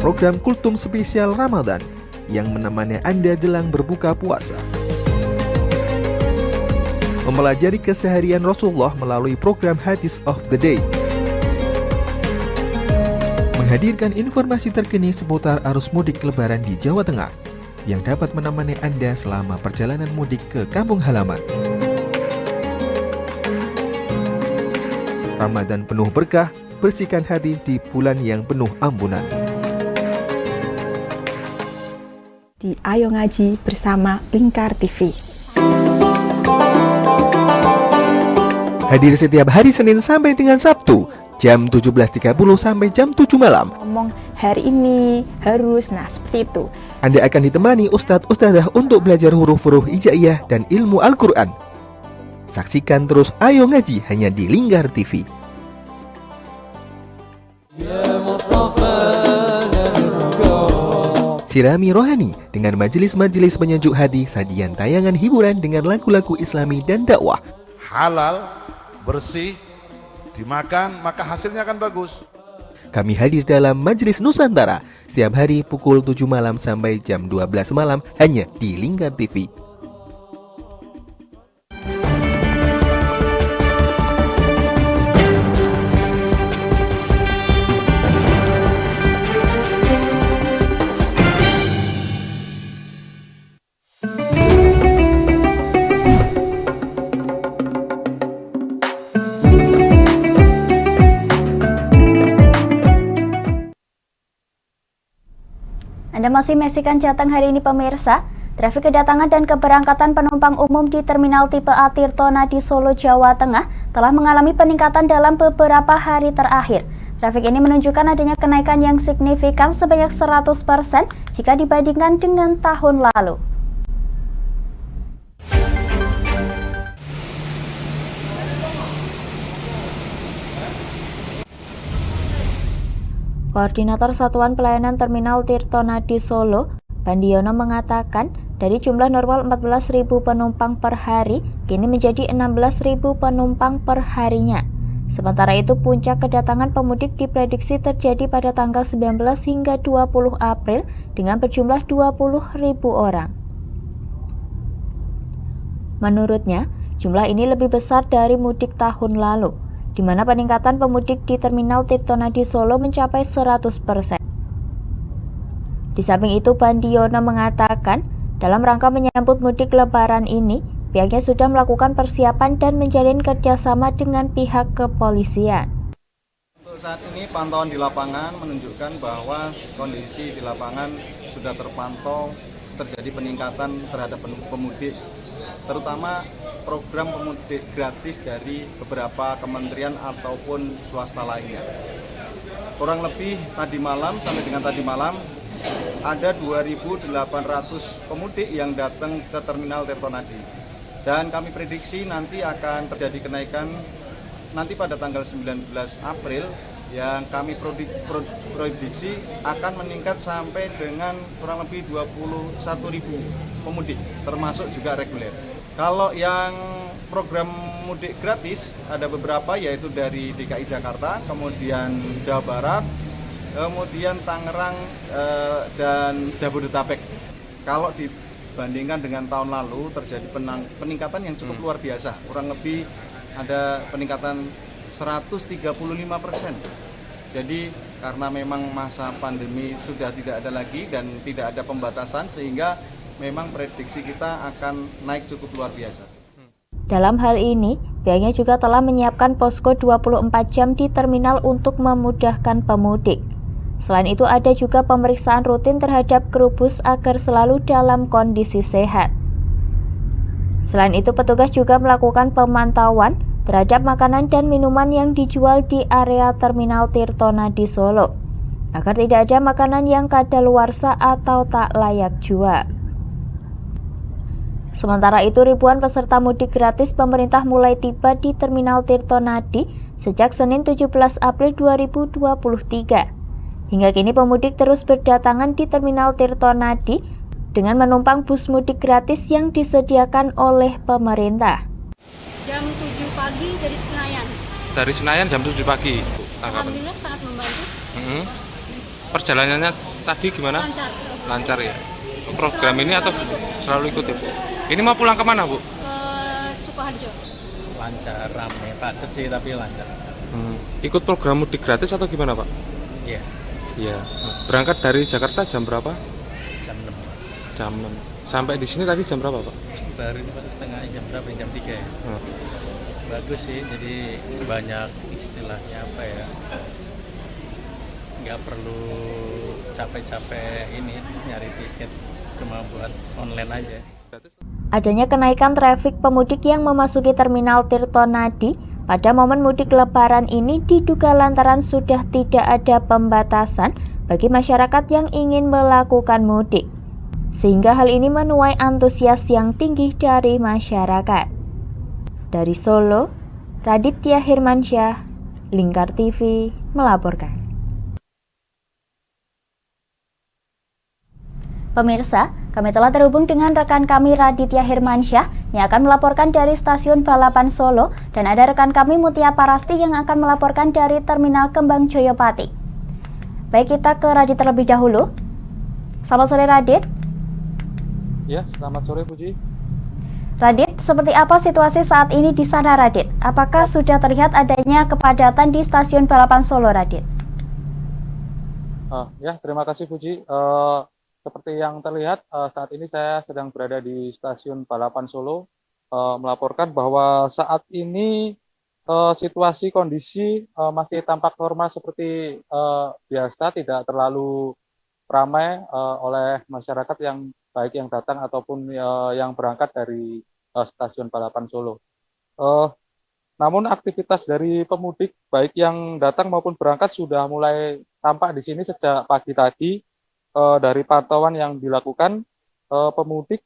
Program Kultum Spesial Ramadan yang menemani Anda jelang berbuka puasa. Mempelajari keseharian Rasulullah melalui program Hadis of the Day. Menghadirkan informasi terkini seputar arus mudik Lebaran di Jawa Tengah yang dapat menemani Anda selama perjalanan mudik ke kampung halaman. Ramadan penuh berkah, bersihkan hati di bulan yang penuh ampunan. Di Ayo Ngaji bersama Lingkar TV. Hadir setiap hari Senin sampai dengan Sabtu, jam 17.30 sampai jam 7 malam. Ngomong hari ini harus, seperti itu. Anda akan ditemani Ustadz-Ustadzah untuk belajar huruf-huruf hijaiyah dan ilmu Al-Quran. Saksikan terus Ayo Ngaji hanya di Lingkar TV. Sirami rohani dengan majelis-majelis penyejuk hati, sajian tayangan hiburan dengan lagu-lagu Islami dan dakwah. Halal, bersih, dimakan maka hasilnya akan bagus. Kami hadir dalam Majelis Nusantara setiap hari pukul 7 malam sampai jam 12 malam hanya di Lingkar TV. Anda masih menyaksikan Jateng hari ini pemirsa. Trafik kedatangan dan keberangkatan penumpang umum di Terminal Tipe A Tirtonadi Solo, Jawa Tengah telah mengalami peningkatan dalam beberapa hari terakhir. Trafik ini menunjukkan adanya kenaikan yang signifikan sebanyak 100% jika dibandingkan dengan tahun lalu. Koordinator Satuan Pelayanan Terminal Tirtonadi Solo, Bandiono mengatakan, dari jumlah normal 14.000 penumpang per hari, kini menjadi 16.000 penumpang per harinya. Sementara itu, puncak kedatangan pemudik diprediksi terjadi pada tanggal 19 hingga 20 April dengan berjumlah 20.000 orang. Menurutnya, jumlah ini lebih besar dari mudik tahun lalu, di mana peningkatan pemudik di Terminal Tirtonadi Solo mencapai 100%. Di samping itu, Bandiono mengatakan, dalam rangka menyambut mudik lebaran ini, pihaknya sudah melakukan persiapan dan menjalin kerjasama dengan pihak kepolisian. Untuk saat ini, pantauan di lapangan menunjukkan bahwa kondisi di lapangan sudah terpantau terjadi peningkatan terhadap pemudik, terutama program pemudik gratis dari beberapa kementerian ataupun swasta lainnya. Kurang lebih tadi malam sampai dengan tadi malam ada 2.800 pemudik yang datang ke Terminal Tirtonadi. Dan kami prediksi nanti akan terjadi kenaikan nanti pada tanggal 19 April yang kami prediksi akan meningkat sampai dengan kurang lebih 21.000 pemudik, termasuk juga reguler. Kalau yang program mudik gratis ada beberapa, yaitu dari DKI Jakarta, kemudian Jawa Barat, kemudian Tangerang dan Jabodetabek. Kalau dibandingkan dengan tahun lalu terjadi peningkatan yang cukup luar biasa, kurang lebih ada peningkatan 135%. Jadi karena memang masa pandemi sudah tidak ada lagi dan tidak ada pembatasan, sehingga memang prediksi kita akan naik cukup luar biasa. Dalam hal ini, pihaknya juga telah menyiapkan posko 24 jam di terminal untuk memudahkan pemudik. Selain itu, ada juga pemeriksaan rutin terhadap kru bus agar selalu dalam kondisi sehat. Selain itu, petugas juga melakukan pemantauan terhadap makanan dan minuman yang dijual di area Terminal Tirtonadi Solo, agar tidak ada makanan yang kadaluarsa atau tak layak jual. Sementara itu, ribuan peserta mudik gratis pemerintah mulai tiba di Terminal Tirtonadi sejak Senin 17 April 2023. Hingga kini pemudik terus berdatangan di Terminal Tirtonadi dengan menumpang bus mudik gratis yang disediakan oleh pemerintah. Jam 7 pagi dari Senayan. Dari Senayan jam 7 pagi. Alhamdulillah sangat membantu. Perjalanannya tadi gimana? Lancar. Lancar ya. Program ini atau selalu ikut ya, Bu? Ini mau pulang kemana, Bu? Ke Sukoharjo. Lancar, ramai, padat sih tapi lancar. Ikut program mudik gratis atau gimana, Pak? Iya. Iya. Berangkat dari Jakarta jam berapa? Jam 6. Jam 6. Sampai di sini tadi jam berapa, Pak? Baru ini setengah jam berapa? Jam 3 ya. Bagus sih, jadi banyak istilahnya apa ya? Nggak perlu capek-capek ini nyari tiket, cuma buat online aja. Adanya kenaikan trafik pemudik yang memasuki Terminal Tirtonadi pada momen mudik lebaran ini diduga lantaran sudah tidak ada pembatasan bagi masyarakat yang ingin melakukan mudik. Sehingga hal ini menuai antusias yang tinggi dari masyarakat. Dari Solo, Raditya Hirmansyah, Lingkar TV melaporkan. Pemirsa, kami telah terhubung dengan rekan kami Raditya Hirmansyah yang akan melaporkan dari Stasiun Balapan Solo dan ada rekan kami Mutia Parasti yang akan melaporkan dari Terminal Kembang Joyopati. Baik, kita ke Radit terlebih dahulu. Selamat sore Radit. Ya, selamat sore Puji. Radit, seperti apa situasi saat ini di sana Radit? Apakah sudah terlihat adanya kepadatan di Stasiun Balapan Solo Radit? Ya, terima kasih Puji. Seperti yang terlihat, saat ini saya sedang berada di Stasiun Balapan Solo, melaporkan bahwa saat ini situasi kondisi masih tampak normal seperti biasa, tidak terlalu ramai oleh masyarakat yang baik yang datang ataupun yang berangkat dari Stasiun Balapan Solo. Namun aktivitas dari pemudik baik yang datang maupun berangkat sudah mulai tampak di sini sejak pagi tadi. Dari pantauan yang dilakukan, pemudik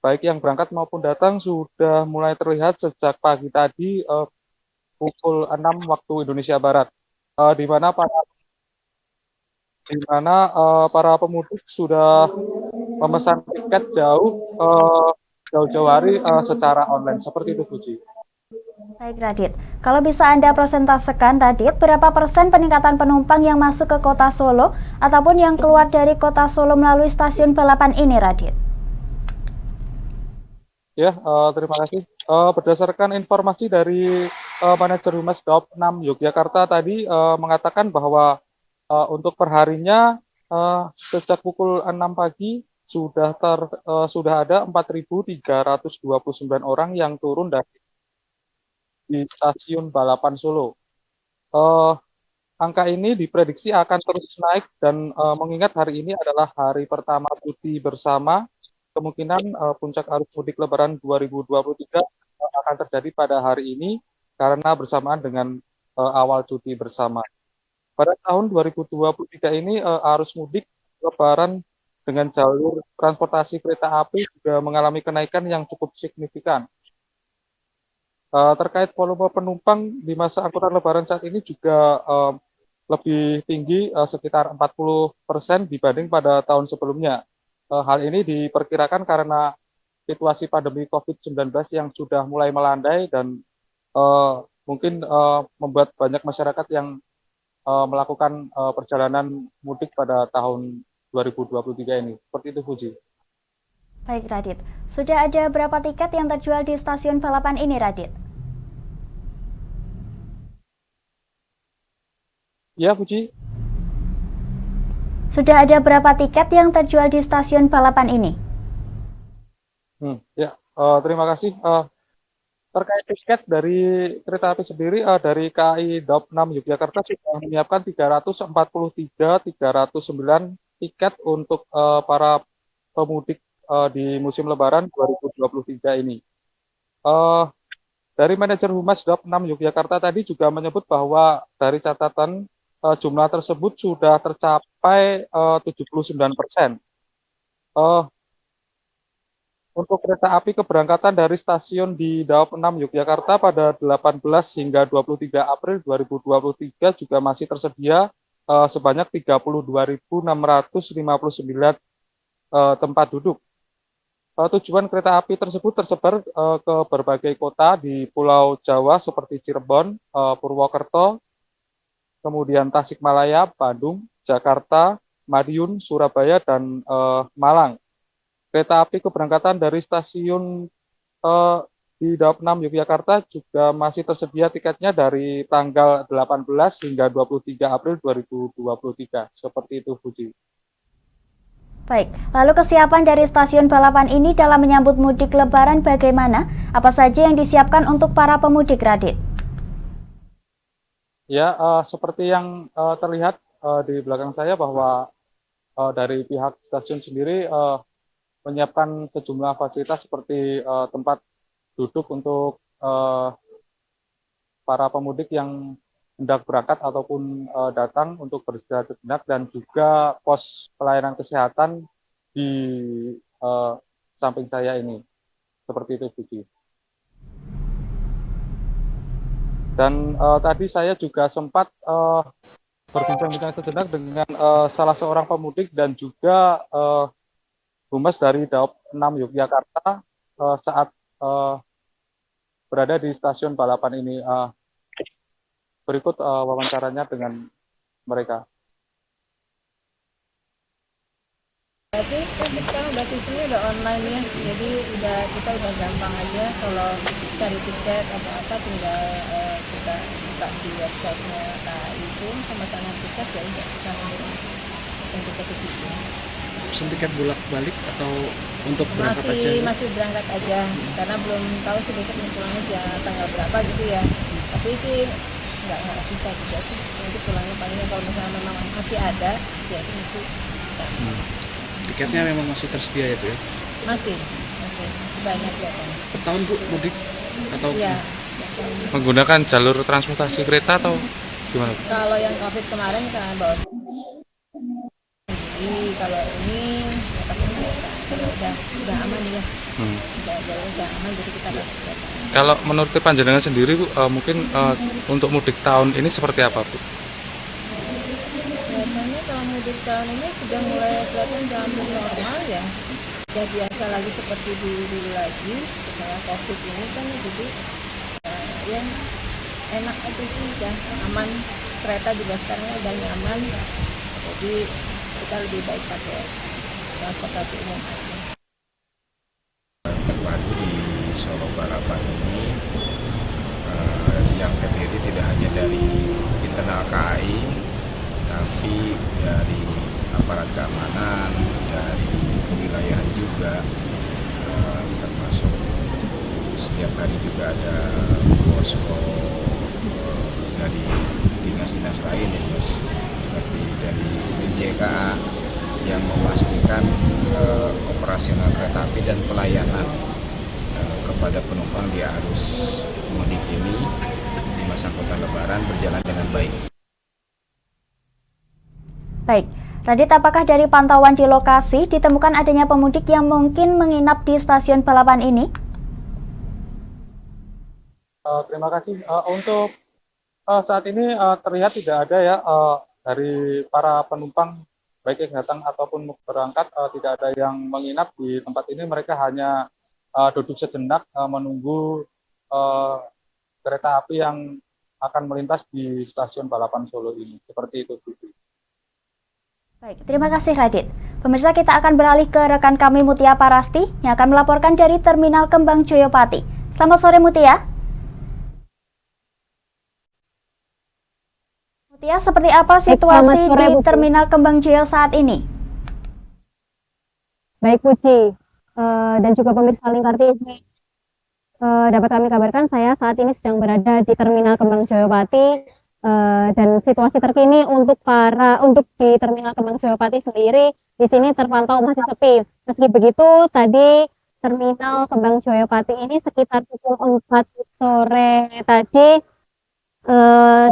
baik yang berangkat maupun datang sudah mulai terlihat sejak pagi tadi pukul 6 waktu Indonesia Barat, di mana para pemudik sudah memesan tiket jauh-jauh hari secara online, seperti itu Puji. Baik Radit, kalau bisa Anda presentasekan Radit, berapa persen peningkatan penumpang yang masuk ke kota Solo ataupun yang keluar dari kota Solo melalui stasiun balapan ini Radit? Ya, terima kasih. Berdasarkan informasi dari manajer Humas Daop 6 Yogyakarta tadi mengatakan bahwa untuk perharinya sejak pukul 6 pagi sudah ada 4.329 orang yang turun di Stasiun Balapan Solo. Angka ini diprediksi akan terus naik dan mengingat hari ini adalah hari pertama cuti bersama, kemungkinan puncak arus mudik Lebaran 2023 akan terjadi pada hari ini karena bersamaan dengan awal cuti bersama. Pada tahun 2023 ini arus mudik Lebaran dengan jalur transportasi kereta api juga mengalami kenaikan yang cukup signifikan. Terkait volume penumpang di masa angkutan Lebaran saat ini juga lebih tinggi, sekitar 40% dibanding pada tahun sebelumnya. Hal ini diperkirakan karena situasi pandemi COVID-19 yang sudah mulai melandai dan mungkin membuat banyak masyarakat yang melakukan perjalanan mudik pada tahun 2023 ini. Seperti itu Puji. Baik Radit, sudah ada berapa tiket yang terjual di stasiun balapan ini Radit? Ya Puji. Sudah ada berapa tiket yang terjual di stasiun balapan ini? Terima kasih. Terkait tiket dari kereta api sendiri, dari KAI Daop 6 Yogyakarta sudah menyiapkan 309 tiket untuk para pemudik di musim Lebaran 2023 ini. Dari manajer Humas Daop 6 Yogyakarta tadi juga menyebut bahwa dari catatan jumlah tersebut sudah tercapai 79%. Untuk kereta api keberangkatan dari stasiun di Daop 6 Yogyakarta pada 18 hingga 23 April 2023 juga masih tersedia sebanyak 32.659 tempat duduk. Tujuan kereta api tersebut tersebar ke berbagai kota di Pulau Jawa seperti Cirebon, Purwokerto, kemudian Tasikmalaya, Bandung, Jakarta, Madiun, Surabaya, dan Malang. Kereta api keberangkatan dari stasiun di Daop 6 Yogyakarta juga masih tersedia tiketnya dari tanggal 18 hingga 23 April 2023. Seperti itu, Puji. Baik, lalu kesiapan dari stasiun balapan ini dalam menyambut mudik Lebaran bagaimana? Apa saja yang disiapkan untuk para pemudik, Radit? Ya, seperti yang terlihat di belakang saya bahwa dari pihak stasiun sendiri menyiapkan sejumlah fasilitas seperti tempat duduk untuk para pemudik yang hendak berangkat ataupun datang untuk beristirahat sejenak dan juga pos pelayanan kesehatan di samping saya ini. Seperti itu, Puji. Dan tadi saya juga sempat berbincang-bincang sejenak dengan salah seorang pemudik dan juga Humas dari Daop 6 Yogyakarta saat berada di stasiun balapan ini. Berikut wawancaranya dengan mereka. Sih kan sekarang udah sistemnya udah online ya, jadi kita udah gampang aja kalau cari tiket atau apa tinggal kita buka di websitenya KAI itu sama tiket ya udah kita langsung pesen tiket di situ. Pesen tiket bolak-balik atau untuk berangkat aja? Masih berangkat aja karena belum tahu sih besok pulangnya tanggal berapa gitu ya. Tapi sih nggak susah juga sih. Nanti pulangnya palingnya kalau misalnya memang masih ada ya itu mesti kita. Tiketnya memang masih tersedia ya Bu ya? Masih banyak ya kan. Per tahun Bu mudik atau? Iya. Menggunakan jalur transportasi kereta atau gimana? Kalau yang COVID kemarin kan bawa kalau ini ya pakai kereta. Kalau udah aman ya. Udah aman jadi kita pakai kereta. Kalau menurut panjenengan sendiri Bu, mungkin untuk mudik tahun ini seperti apa Bu? Kelihatannya kalau mudik tahun ini sudah mulai kelihatan hampir normal ya. Sudah biasa lagi seperti dulu lagi setelah COVID ini kan, jadi ya enak aja sih, udah aman. Kereta juga sekarang udah nyaman, jadi kita lebih baik pakai transportasi umum aja. Terpadu di Solo Balapan ini yang terdiri tidak hanya dari internal KAI, tapi dari aparat keamanan, dari kewilayahan juga, termasuk setiap hari juga ada posko dari dinas-dinas lain ya Mas, seperti dari DJKA yang memastikan operasional kereta api dan pelayanan kepada penumpang di arus mudik ini di masa angkutan Lebaran berjalan dengan baik. Baik, Radit, apakah dari pantauan di lokasi ditemukan adanya pemudik yang mungkin menginap di stasiun balapan ini? Terima kasih. Untuk saat ini terlihat tidak ada ya dari para penumpang baik yang datang ataupun berangkat, tidak ada yang menginap di tempat ini. Mereka hanya duduk sejenak menunggu kereta api yang akan melintas di stasiun balapan Solo ini. Seperti itu. Baik, terima kasih Radit. Pemirsa, kita akan beralih ke rekan kami Mutia Parasti yang akan melaporkan dari Terminal Kembang Joyopati. Selamat sore Mutia. Mutia, seperti apa situasi di Terminal Kembang Joyo saat ini? Baik Puji, dan juga pemirsa Lingkar TV, dapat kami kabarkan saya saat ini sedang berada di Terminal Kembang Joyopati. Dan situasi terkini untuk di Terminal Kembang Joyopati sendiri di sini terpantau masih sepi. Meski begitu, tadi Terminal Kembang Joyopati ini sekitar pukul 4 sore tadi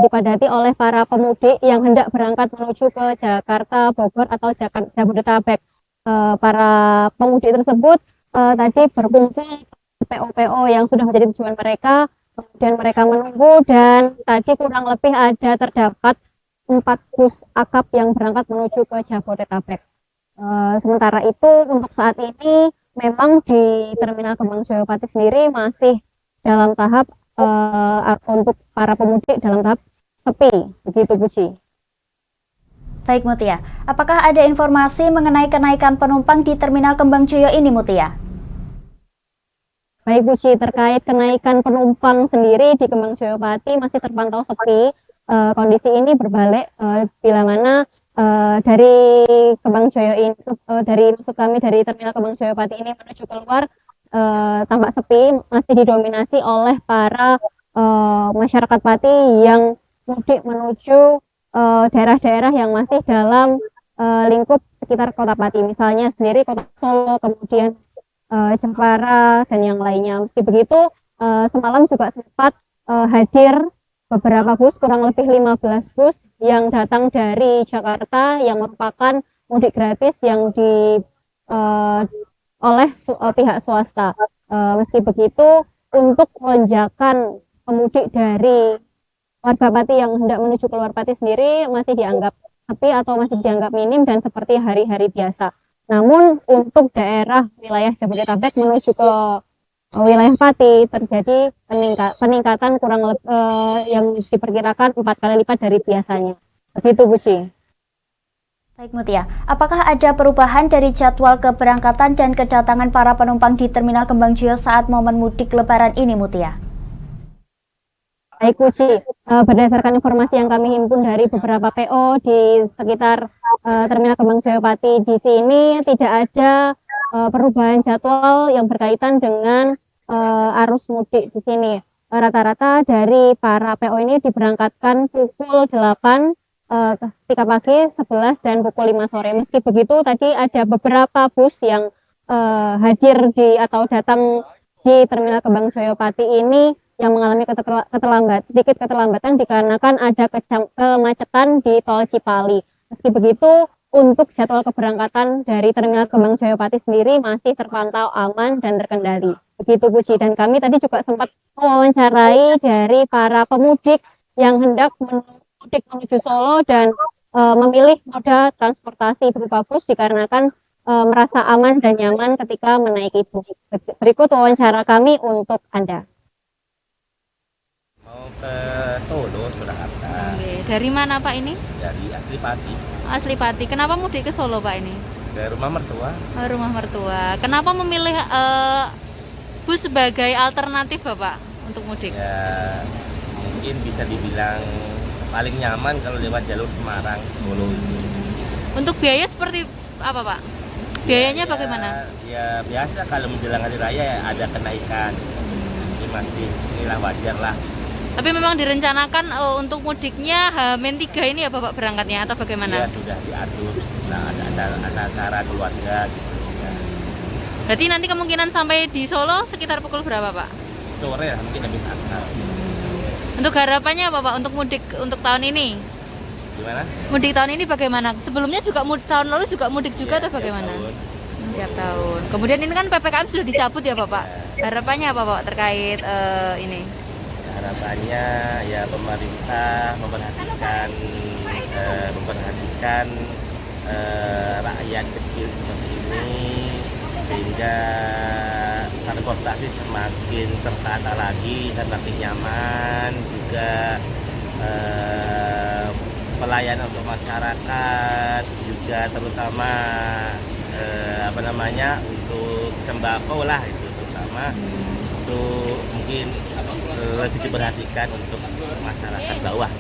dipadati oleh para pemudik yang hendak berangkat menuju ke Jakarta, Bogor atau Jabodetabek. Para pemudik tersebut tadi berkumpul ke PO-PO yang sudah menjadi tujuan mereka. Kemudian mereka menunggu dan tadi kurang lebih terdapat 4 bus akap yang berangkat menuju ke Jabodetabek. Sementara itu untuk saat ini memang di Terminal Kembang Joyopati sendiri masih dalam tahap untuk para pemudik dalam tahap sepi, begitu Puji. Baik Mutia, apakah ada informasi mengenai kenaikan penumpang di Terminal Kembang Joyo ini Mutia? Baik Puji, terkait kenaikan penumpang sendiri di Kembang Joyopati masih terpantau sepi. Kondisi ini berbalik bila mana dari Kembang Joyo ini, maksud kami dari Terminal Kembang Joyopati ini menuju keluar tampak sepi, masih didominasi oleh para masyarakat Pati yang mudik menuju daerah-daerah yang masih dalam lingkup sekitar Kota Pati, misalnya sendiri Kota Solo, kemudian Jepara dan yang lainnya. Meski begitu, semalam juga sempat hadir beberapa bus, kurang lebih 15 bus yang datang dari Jakarta yang merupakan mudik gratis yang oleh pihak swasta. Meski begitu, untuk lonjakan pemudik dari warga Pati yang hendak menuju keluar Pati sendiri masih dianggap sepi atau masih dianggap minim dan seperti hari-hari biasa. Namun untuk daerah wilayah Jabodetabek menuju ke wilayah Pati terjadi peningkatan yang diperkirakan 4 kali lipat dari biasanya. Begitu, Bu Ci. Baik Mutia, apakah ada perubahan dari jadwal keberangkatan dan kedatangan para penumpang di Terminal Kembang Joyo saat momen mudik Lebaran ini, Mutia? Baik, Bu Ci. Berdasarkan informasi yang kami himpun dari beberapa PO di sekitar Terminal Kembang Joyo Pati, di sini tidak ada perubahan jadwal yang berkaitan dengan arus mudik di sini. Rata-rata dari para PO ini diberangkatkan pukul 8 ketika pagi, 11 dan pukul 5 sore. Meski begitu, tadi ada beberapa bus yang hadir atau datang di Terminal Kembang Joyo Pati ini yang mengalami sedikit keterlambatan dikarenakan ada kemacetan di Tol Cipali. Meski begitu, untuk jadwal keberangkatan dari Terminal Kembang Joyo Pati sendiri masih terpantau aman dan terkendali. Begitu, Bu Ci. Dan kami tadi juga sempat mewawancarai dari para pemudik yang hendak mudik menuju Solo dan memilih moda transportasi berupa bus dikarenakan merasa aman dan nyaman ketika menaiki bus. Berikut wawancara kami untuk Anda. Mau ke Solo, Surakarta. Oke. Dari mana Pak ini? Dari Asli Pati. Asli Pati. Kenapa mudik ke Solo Pak ini? Ke rumah mertua. Rumah mertua. Kenapa memilih bus sebagai alternatif Bapak untuk mudik? Ya, mungkin bisa dibilang paling nyaman kalau lewat jalur Semarang, Solo itu. Untuk biaya seperti apa Pak? Biayanya bagaimana? Ya biasa kalau menjelang hari raya ya ada kenaikan. Ini inilah wajar lah. Tapi memang direncanakan untuk mudiknya H-3 ini ya Bapak berangkatnya atau bagaimana? Ya sudah diatur. Nah, ada acara keluarga gitu. Ya. Berarti nanti kemungkinan sampai di Solo sekitar pukul berapa Pak? Sore ya, mungkin habis asar. Untuk harapannya apa Pak untuk mudik untuk tahun ini? Gimana? Mudik tahun ini bagaimana? Sebelumnya juga tahun lalu juga mudik juga atau bagaimana? Tiap tahun. Kemudian ini kan PPKM sudah dicabut ya Bapak. Harapannya apa Pak terkait ini? Harapannya ya pemerintah memperhatikan rakyat kecil seperti ini sehingga transportasi semakin tertata lagi dan makin nyaman, juga pelayanan untuk masyarakat juga terutama untuk sembako lah itu terutama untuk mungkin lebih diperhatikan untuk masyarakat bawah.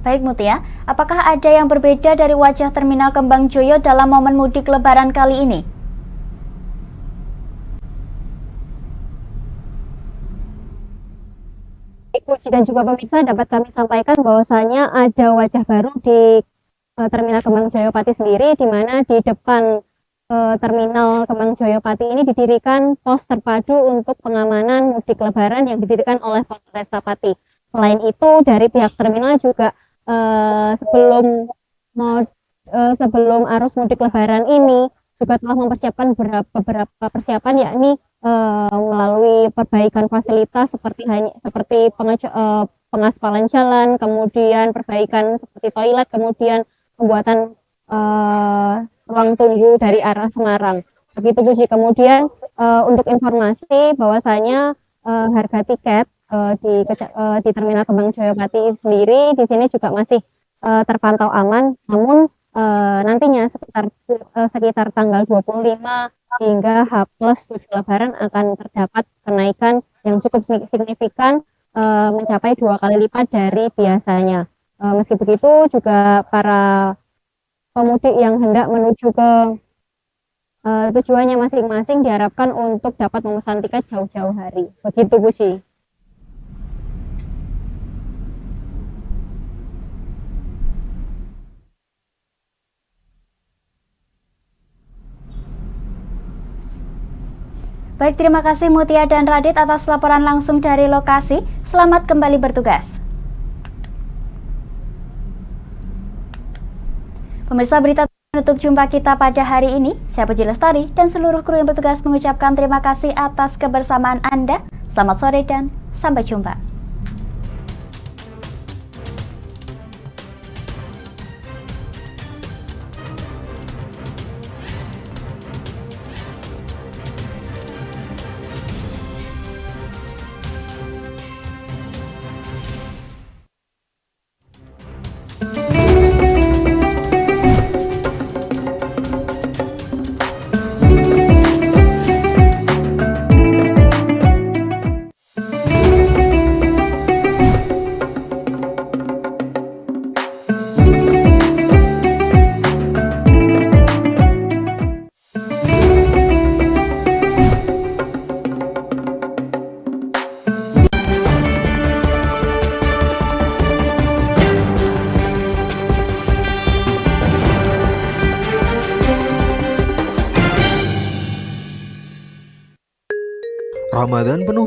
Baik Mutia, apakah ada yang berbeda dari wajah Terminal Kembang Joyo dalam momen mudik Lebaran kali ini? Ibu dan juga pemirsa, dapat kami sampaikan bahwasanya ada wajah baru di Terminal Kembang Joyo Pati sendiri, di mana di depan Terminal Kembang Joyo Pati ini didirikan pos terpadu untuk pengamanan mudik Lebaran yang didirikan oleh Polresta Pati. Selain itu, dari pihak terminal juga sebelum arus mudik Lebaran ini juga telah mempersiapkan beberapa persiapan, yakni melalui perbaikan fasilitas seperti pengaspalan jalan, kemudian perbaikan seperti toilet, kemudian pembuatan ruang tunggu dari arah Semarang. Begitu Bu Ci. Kemudian untuk informasi bahwasanya harga tiket di Terminal Kembang Joyo Pati sendiri di sini juga masih terpantau aman, namun nantinya sekitar tanggal 25 hingga H+7 Lebaran akan terdapat kenaikan yang cukup signifikan, mencapai 2 kali lipat dari biasanya. Meski begitu juga para pemudik yang hendak menuju ke tujuannya masing-masing diharapkan untuk dapat memesan tiket jauh-jauh hari. Begitu Bu Ci. Baik, terima kasih Mutia dan Radit atas laporan langsung dari lokasi. Selamat kembali bertugas. Pemirsa, berita menutup jumpa kita pada hari ini. Saya Puji Lestari dan seluruh kru yang bertugas mengucapkan terima kasih atas kebersamaan Anda. Selamat sore dan sampai jumpa. Ramadan penuh